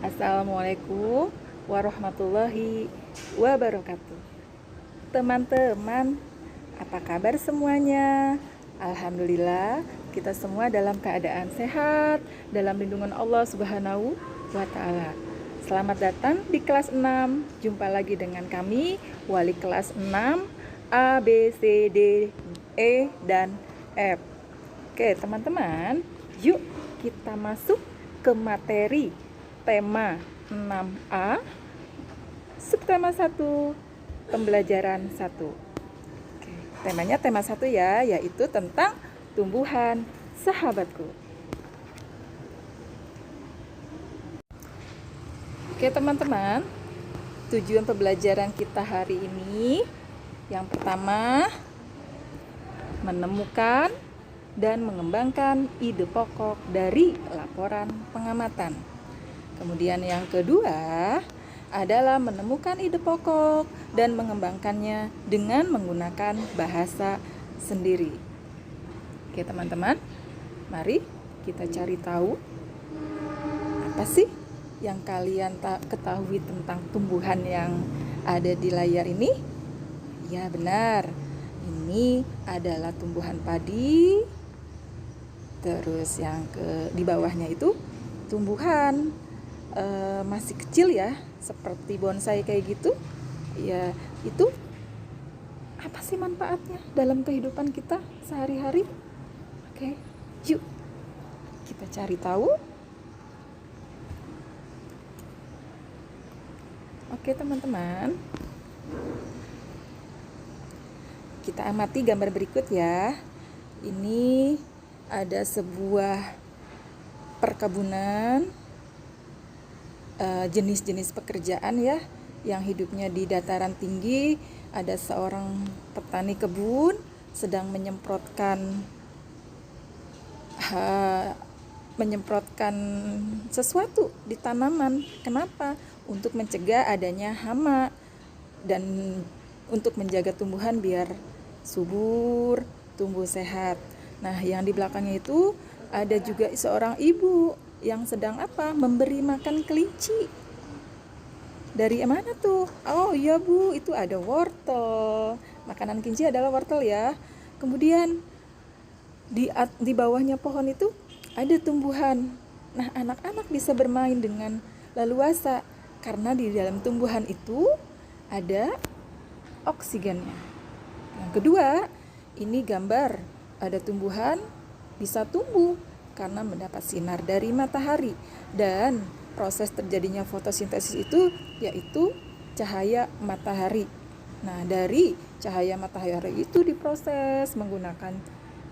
Assalamualaikum warahmatullahi wabarakatuh. Teman-teman, apa kabar semuanya? Alhamdulillah, kita semua dalam keadaan sehat, dalam lindungan Allah Subhanahu wa Ta'ala. Selamat datang di kelas 6. Jumpa lagi dengan kami, wali kelas 6 A, B, C, D, E, dan F. Oke, teman-teman, yuk kita masuk ke materi tema 6A, subtema 1, pembelajaran 1. Oke, temanya tema 1 ya, yaitu tentang tumbuhan sahabatku. Oke teman-teman, tujuan pembelajaran kita hari ini yang pertama, menemukan dan mengembangkan ide pokok dari laporan pengamatan. Kemudian yang kedua adalah menemukan ide pokok dan mengembangkannya dengan menggunakan bahasa sendiri. Oke teman-teman, mari kita cari tahu apa sih yang kalian ketahui tentang tumbuhan yang ada di layar ini. Ya benar, ini adalah tumbuhan padi. Terus yang di bawahnya itu tumbuhan masih kecil ya, seperti bonsai kayak gitu. Ya, itu apa sih manfaatnya dalam kehidupan kita sehari-hari? Oke, yuk kita cari tahu. Oke teman-teman, kita amati gambar berikut ya. Ini ada sebuah perkebunan, jenis-jenis pekerjaan ya, yang hidupnya di dataran tinggi. Ada seorang petani kebun sedang menyemprotkan sesuatu di tanaman. Kenapa? Untuk mencegah adanya hama dan untuk menjaga tumbuhan biar subur, tumbuh sehat. Nah, yang di belakangnya itu ada juga seorang ibu yang sedang memberi makan kelinci. Dari mana tuh? Oh iya Bu, itu ada wortel. Makanan kelinci adalah wortel ya. Kemudian di bawahnya pohon itu ada tumbuhan. Nah, anak-anak bisa bermain dengan leluasa karena di dalam tumbuhan itu ada oksigennya. Yang kedua, ini gambar ada tumbuhan bisa tumbuh karena mendapat sinar dari matahari, dan proses terjadinya fotosintesis itu yaitu cahaya matahari. Nah, dari cahaya matahari itu diproses menggunakan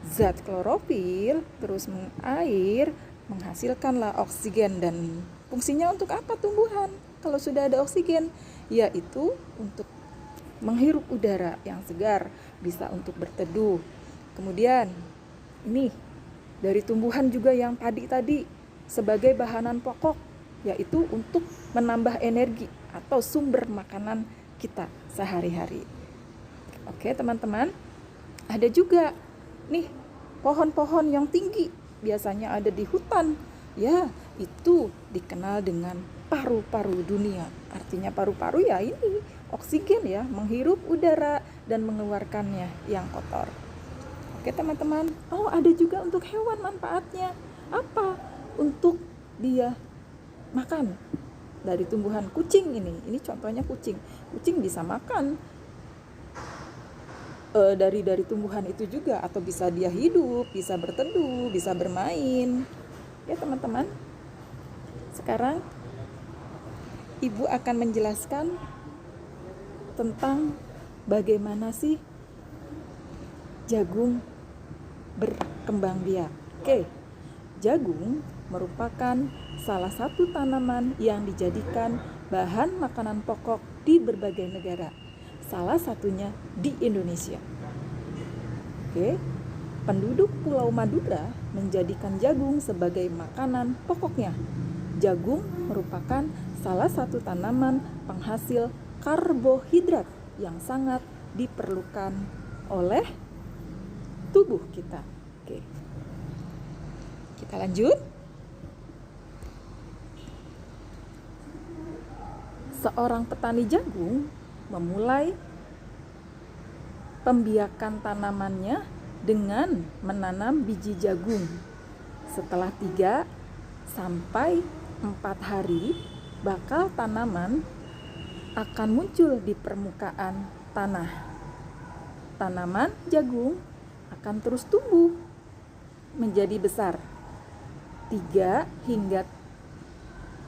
zat klorofil, terus air menghasilkanlah oksigen. Dan fungsinya untuk apa tumbuhan kalau sudah ada oksigen? Yaitu untuk menghirup udara yang segar, bisa untuk berteduh. Kemudian ini dari tumbuhan juga yang tadi sebagai bahanan pokok, yaitu untuk menambah energi atau sumber makanan kita sehari-hari. Oke teman-teman, ada juga nih pohon-pohon yang tinggi, biasanya ada di hutan. Ya, itu dikenal dengan paru-paru dunia. Artinya paru-paru ya ini oksigen ya, menghirup udara dan mengeluarkannya yang kotor. Oke teman-teman, oh ada juga untuk hewan manfaatnya. Apa? Untuk dia makan dari tumbuhan. Kucing ini contohnya kucing. Kucing bisa makan dari tumbuhan itu juga, atau bisa dia hidup, bisa berteduh, bisa bermain. Ya teman-teman, sekarang Ibu akan menjelaskan tentang bagaimana sih jagung berkembang biak. Oke, jagung merupakan salah satu tanaman yang dijadikan bahan makanan pokok di berbagai negara. Salah satunya di Indonesia. Oke, penduduk Pulau Madura menjadikan jagung sebagai makanan pokoknya. Jagung merupakan salah satu tanaman penghasil karbohidrat yang sangat diperlukan oleh tubuh kita. Oke. Kita lanjut. seorang petani jagung memulai pembiakan tanamannya dengan menanam biji jagung. Setelah 3 sampai 4 hari, bakal tanaman akan muncul di permukaan tanah. Tanaman jagung akan terus tumbuh menjadi besar 3 hingga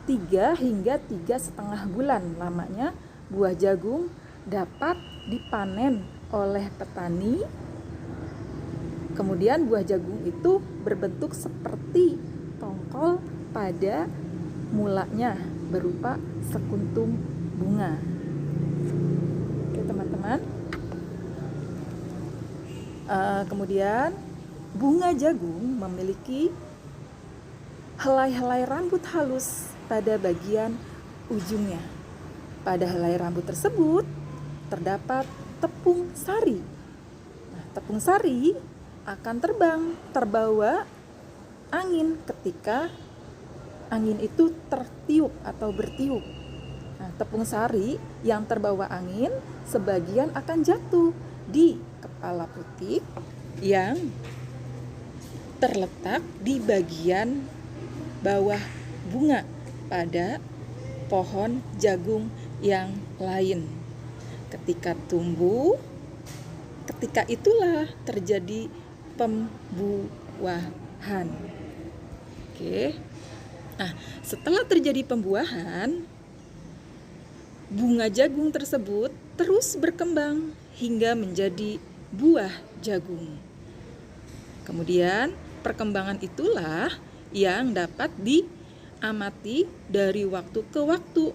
3,5 bulan lamanya buah jagung dapat dipanen oleh petani. Kemudian buah jagung itu berbentuk seperti tongkol pada mulanya berupa sekuntum bunga. Oke teman-teman. Kemudian bunga jagung memiliki helai-helai rambut halus pada bagian ujungnya. Pada helai rambut tersebut terdapat tepung sari. Nah, tepung sari akan terbang terbawa angin ketika angin itu tertiup atau bertiup. Nah, tepung sari yang terbawa angin sebagian akan jatuh di kepala putik yang terletak di bagian bawah bunga pada pohon jagung yang lain. Ketika tumbuh, ketika itulah terjadi pembuahan. Oke. Nah, setelah terjadi pembuahan, bunga jagung tersebut terus berkembang hingga menjadi buah jagung. Kemudian, perkembangan itulah yang dapat diamati dari waktu ke waktu.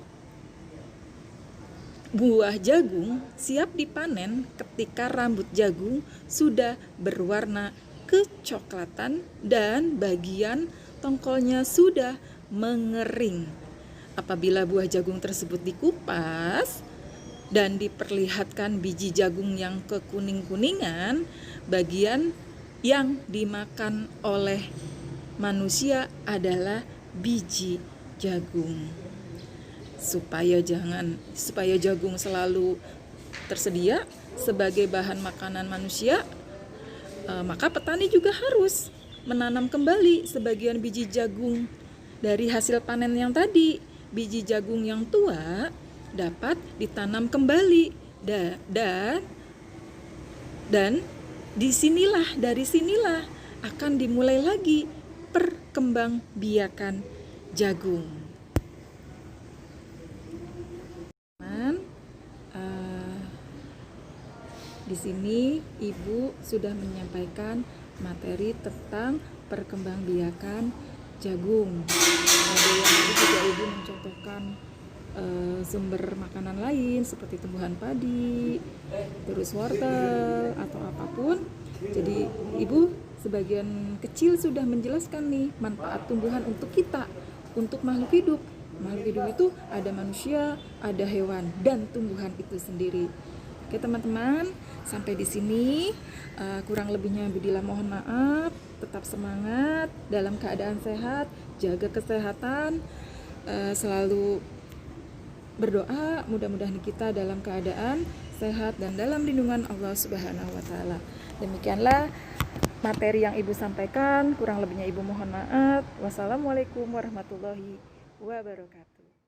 Buah jagung siap dipanen ketika rambut jagung sudah berwarna kecoklatan dan bagian tongkolnya sudah mengering. Apabila buah jagung tersebut dikupas dan diperlihatkan biji jagung yang kekuning-kuningan, bagian yang dimakan oleh manusia adalah biji jagung. Supaya jagung selalu tersedia sebagai bahan makanan manusia, maka petani juga harus menanam kembali sebagian biji jagung dari hasil panen yang tadi. Biji jagung yang tua dapat ditanam kembali dan dari sinilah akan dimulai lagi perkembangbiakan jagung. Di sini Ibu sudah menyampaikan materi tentang perkembangbiakan jagung. Kemudian juga Ibu mencontohkan sumber makanan lain seperti tumbuhan padi, terus wortel atau apapun. Jadi Ibu sebagian kecil sudah menjelaskan nih manfaat tumbuhan untuk kita, untuk makhluk hidup. Makhluk hidup itu ada manusia, ada hewan, dan tumbuhan itu sendiri. Oke teman-teman, sampai di sini. Kurang lebihnya Budila mohon maaf. Tetap semangat, dalam keadaan sehat, jaga kesehatan, selalu berdoa mudah-mudahan kita dalam keadaan sehat dan dalam lindungan Allah Subhanahu wa taala. Demikianlah materi yang Ibu sampaikan, kurang lebihnya Ibu mohon maaf. Wassalamualaikum warahmatullahi wabarakatuh.